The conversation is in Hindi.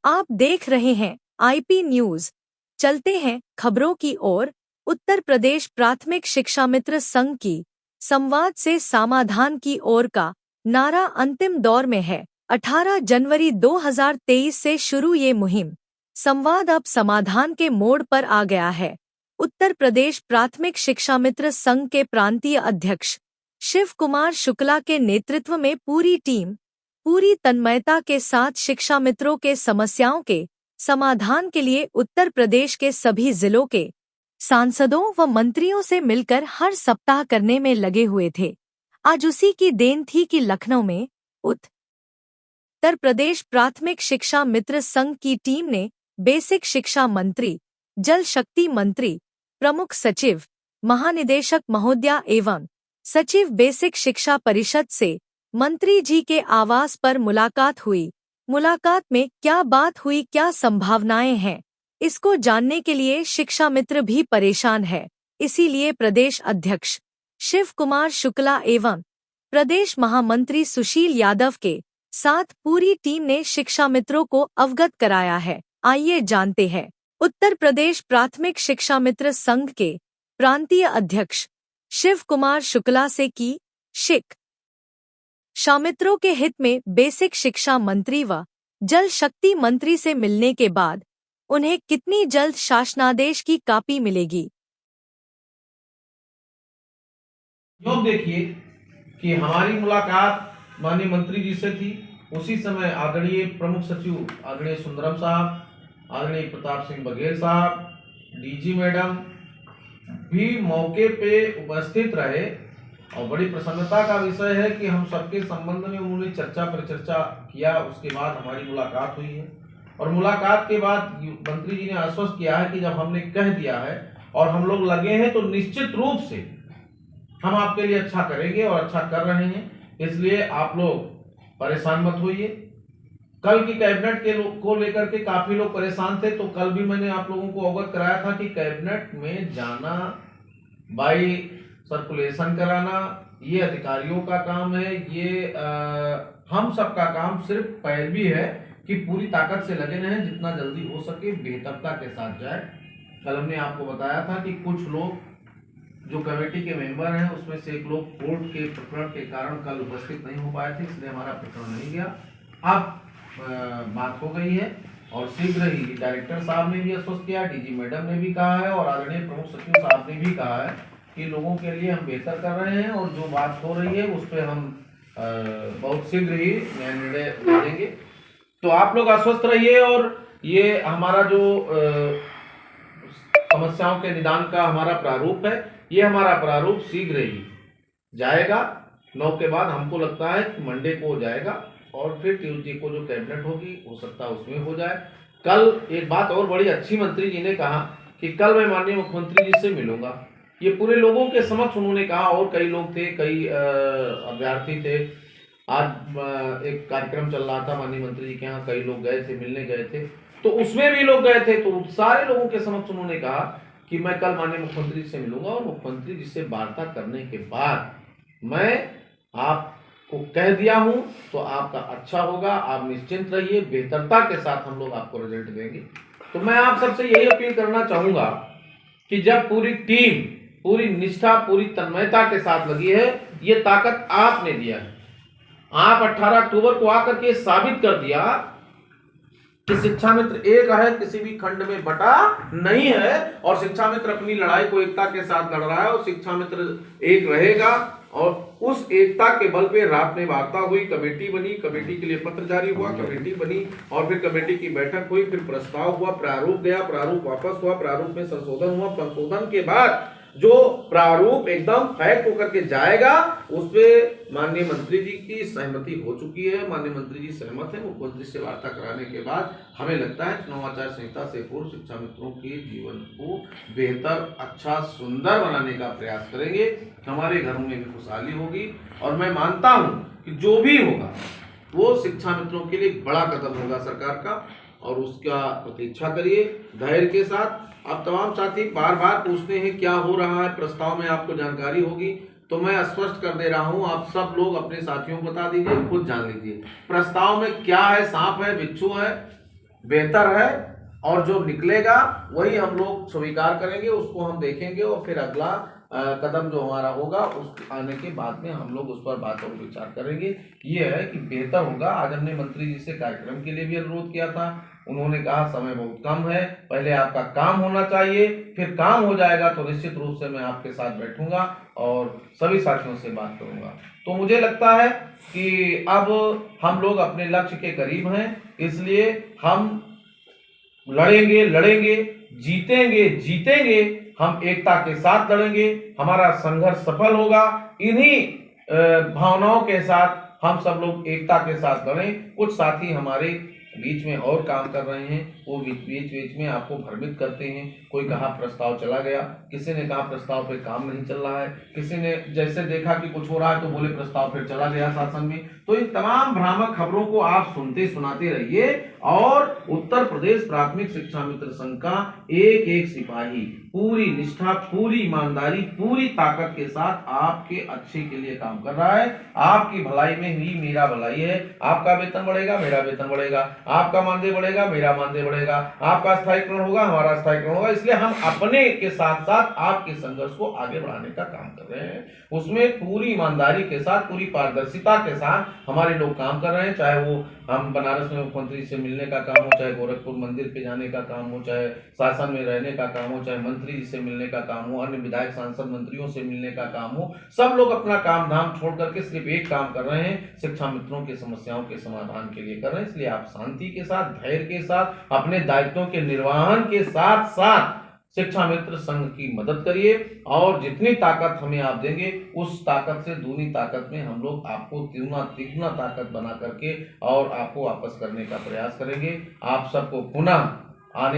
आप देख रहे हैं आईपी न्यूज। चलते हैं खबरों की ओर। उत्तर प्रदेश प्राथमिक शिक्षा मित्र संघ की संवाद से समाधान की ओर का नारा अंतिम दौर में है। 18 जनवरी 2023 से शुरू ये मुहिम संवाद अब समाधान के मोड़ पर आ गया है। उत्तर प्रदेश प्राथमिक शिक्षा मित्र संघ के प्रांतीय अध्यक्ष शिव कुमार शुक्ला के नेतृत्व में पूरी टीम पूरी तन्मयता के साथ शिक्षा मित्रों के समस्याओं के समाधान के लिए उत्तर प्रदेश के सभी जिलों के सांसदों व मंत्रियों से मिलकर हर सप्ताह करने में लगे हुए थे। आज उसी की देन थी कि लखनऊ में उत्तर प्रदेश प्राथमिक शिक्षा मित्र संघ की टीम ने बेसिक शिक्षा मंत्री, जल शक्ति मंत्री, प्रमुख सचिव, महानिदेशक महोदया एवं सचिव बेसिक शिक्षा परिषद से मंत्री जी के आवास पर मुलाकात हुई। मुलाकात में क्या बात हुई, क्या संभावनाएं हैं, इसको जानने के लिए शिक्षा मित्र भी परेशान है। इसीलिए प्रदेश अध्यक्ष शिव कुमार शुक्ला एवं प्रदेश महामंत्री सुशील यादव के साथ पूरी टीम ने शिक्षा मित्रों को अवगत कराया है। आइए जानते हैं उत्तर प्रदेश प्राथमिक शिक्षा मित्र संघ के प्रांतीय अध्यक्ष शिव कुमार शुक्ला से की शिक्षा मित्रों के हित में बेसिक शिक्षा मंत्री व जल शक्ति मंत्री से मिलने के बाद उन्हें कितनी जल्द शासनादेश की कॉपी मिलेगी। अब देखिए कि हमारी मुलाकात माननीय मंत्री जी से थी। उसी समय आदरणीय प्रमुख सचिव आदरणीय सुंदरम साहब, आदरणीय प्रताप सिंह बघेल साहब, डीजी मैडम भी मौके पे उपस्थित रहे और बड़ी प्रसन्नता का विषय है कि हम सबके संबंध में उन्होंने चर्चा पर चर्चा किया। उसके बाद हमारी मुलाकात हुई है और मुलाकात के बाद मंत्री जी ने आश्वस्त किया है कि जब हमने कह दिया है और हम लोग लगे हैं तो निश्चित रूप से हम आपके लिए अच्छा करेंगे और अच्छा कर रहे हैं। इसलिए आप लोग परेशान मत होइए। कल की कैबिनेट के को लेकर के काफी लोग परेशान थे, तो कल भी मैंने आप लोगों को अवगत कराया था कि कैबिनेट में जाना, बाई सर्कुलेशन कराना, ये अधिकारियों का काम है। ये हम सबका काम सिर्फ पैरवी है कि पूरी ताकत से लगे रहें, जितना जल्दी हो सके बेहतरता के साथ जाए। कल हमने आपको बताया था कि कुछ लोग जो कमेटी के मेंबर हैं उसमें से एक लोग कोर्ट के प्रकरण के कारण कल उपस्थित नहीं हो पाए थे, इसलिए हमारा प्रकरण नहीं गया। अब बात हो गई है और शीघ्र ही डायरेक्टर साहब ने भी आश्वस्त किया, डीजी मैडम ने भी कहा है और आदरणीय प्रमुख सचिव साहब ने भी कहा है कि लोगों के लिए हम बेहतर कर रहे हैं और जो बात हो रही है उस पर हम बहुत शीघ्र ही निर्णय लेंगे। तो आप लोग आश्वस्त रहिए और ये हमारा जो समस्याओं के निदान का हमारा प्रारूप है, ये हमारा प्रारूप शीघ्र ही जाएगा। 9 के बाद हमको लगता है कि मंडे को हो जाएगा और फिर ट्यूसडे को जो कैबिनेट होगी हो सकता है उसमें हो जाए। कल एक बात और बड़ी अच्छी मंत्री जी ने कहा कि कल मैं माननीय मुख्यमंत्री जी से मिलूंगा। ये पूरे लोगों के समक्ष उन्होंने कहा और कई लोग थे, कई अभ्यर्थी थे। आज एक कार्यक्रम चल रहा था माननीय मंत्री जी के यहाँ, कई लोग गए थे, मिलने गए थे, तो उसमें भी लोग गए थे। तो सारे लोगों के समक्ष उन्होंने कहा कि मैं कल माननीय मुख्यमंत्री जी से मिलूंगा और मुख्यमंत्री जी से वार्ता करने के बाद मैं आपको कह दिया हूं तो आपका अच्छा होगा, आप निश्चिंत रहिए, बेहतरता के साथ हम लोग आपको रिजल्ट देंगे। तो मैं आप सबसे यही अपील करना चाहूंगा कि जब पूरी टीम पूरी निष्ठा पूरी तन्मयता के साथ लगी है, ये ताकत आपने दिया है। आप 18 अक्टूबर को आकर के साबित कर दिया कि शिक्षा मित्र एक है, किसी भी खंड में बटा नहीं है और शिक्षा मित्र अपनी लड़ाई को एकता के साथ लड़ रहा है और शिक्षा मित्र एक रहेगा। और उस एकता के बल पे रात में वार्ता हुई, कमेटी बनी, कमेटी के लिए पत्र जारी हुआ, कमेटी बनी और फिर कमेटी की बैठक हुई, फिर प्रस्ताव हुआ, प्रारूप गया, प्रारूप वापस हुआ, प्रारूप में संशोधन हुआ, संशोधन के बाद जो प्रारूप एकदम फैक्ट होकर के जाएगा उस पे माननीय मंत्री जी की सहमति हो चुकी है। माननीय मंत्री जी सहमत है। मुख्यमंत्री से वार्ता कराने के बाद हमें लगता है चुनाव आचार संहिता से पूर्व शिक्षा मित्रों के जीवन को बेहतर, अच्छा, सुंदर बनाने का प्रयास करेंगे। हमारे घरों में भी खुशहाली होगी और मैं मानता हूं कि जो भी होगा वो शिक्षा मित्रों के लिए बड़ा कदम होगा सरकार का और उसका प्रतीक्षा करिए धैर्य के साथ। अब तमाम साथी बार बार पूछते हैं क्या हो रहा है, प्रस्ताव में आपको जानकारी होगी, तो मैं स्पष्ट कर दे रहा हूं, आप सब लोग अपने साथियों को बता दीजिए, खुद जान लीजिए प्रस्ताव में क्या है। सांप है, बिच्छू है, बेहतर है और जो निकलेगा वही हम लोग स्वीकार करेंगे, उसको हम देखेंगे और फिर अगला कदम जो हमारा होगा उस आने के बाद में हम लोग उस पर बात और विचार करेंगे। ये है कि बेहतर होगा। आज हमने मंत्री जी से कार्यक्रम के लिए भी अनुरोध किया था, उन्होंने कहा समय बहुत कम है, पहले आपका काम होना चाहिए, फिर काम हो जाएगा तो निश्चित रूप से मैं आपके साथ बैठूंगा और सभी साथियों से बात करूंगा। तो मुझे लगता है कि अब हम लोग अपने लक्ष्य के करीब हैं, इसलिए हम लड़ेंगे, जीतेंगे, हम एकता के साथ लड़ेंगे, हमारा संघर्ष सफल होगा। इन्हीं भावनाओं के साथ हम सब लोग एकता के साथ लड़ें। कुछ साथी हमारे बीच में और काम कर रहे हैं, वो बीच में आपको भ्रमित करते हैं। कोई कहा प्रस्ताव चला गया, किसी ने कहा प्रस्ताव पे काम नहीं चल रहा है, किसी ने जैसे देखा कि कुछ हो रहा है तो बोले प्रस्ताव फिर चला गया शासन में। तो इन तमाम भ्रामक खबरों को आप सुनते सुनाते रहिए और उत्तर प्रदेश प्राथमिक शिक्षा मित्र संघ का एक एक सिपाही पूरी निष्ठा, पूरी ईमानदारी, पूरी ताकत के साथ आपके अच्छे के लिए काम कर रहा है। आपकी भलाई में ही मेरा भलाई है। आपका वेतन बढ़ेगा, मेरा वेतन बढ़ेगा, आपका मानदेय बढ़ेगा, मेरा मानदेय बढ़ेगा, आपका स्थायीकरण होगा, हमारा स्थायीकरण होगा। इसलिए हम अपने के साथ साथ आपके संघर्ष को आगे बढ़ाने का काम कर रहे हैं। उसमें पूरी ईमानदारी के साथ, पूरी पारदर्शिता के साथ हमारे लोग काम कर रहे हैं। चाहे वो हम बनारस में मुख्यमंत्री से मिलने का काम हो, चाहे गोरखपुर मंदिर पे जाने का काम हो, चाहे शासन में रहने का काम हो, चाहे मंत्री जी से मिलने का काम हो, अन्य विधायक सांसद मंत्रियों से मिलने का काम हो, सब लोग अपना काम धाम छोड़ करके सिर्फ एक काम कर रहे हैं, शिक्षा मित्रों की समस्याओं के समाधान के लिए कर रहे हैं। इसलिए आप शांति के साथ, धैर्य के साथ, अपने दायित्वों के निर्वहन के साथ साथ शिक्षा मित्र संघ की मदद करिए और जितनी ताकत हमें आप देंगे उस ताकत से दूनी ताकत में हम लोग आपको तिगुना ताकत बना करके और आपको वापस करने का प्रयास करेंगे। आप सबको पुनः आने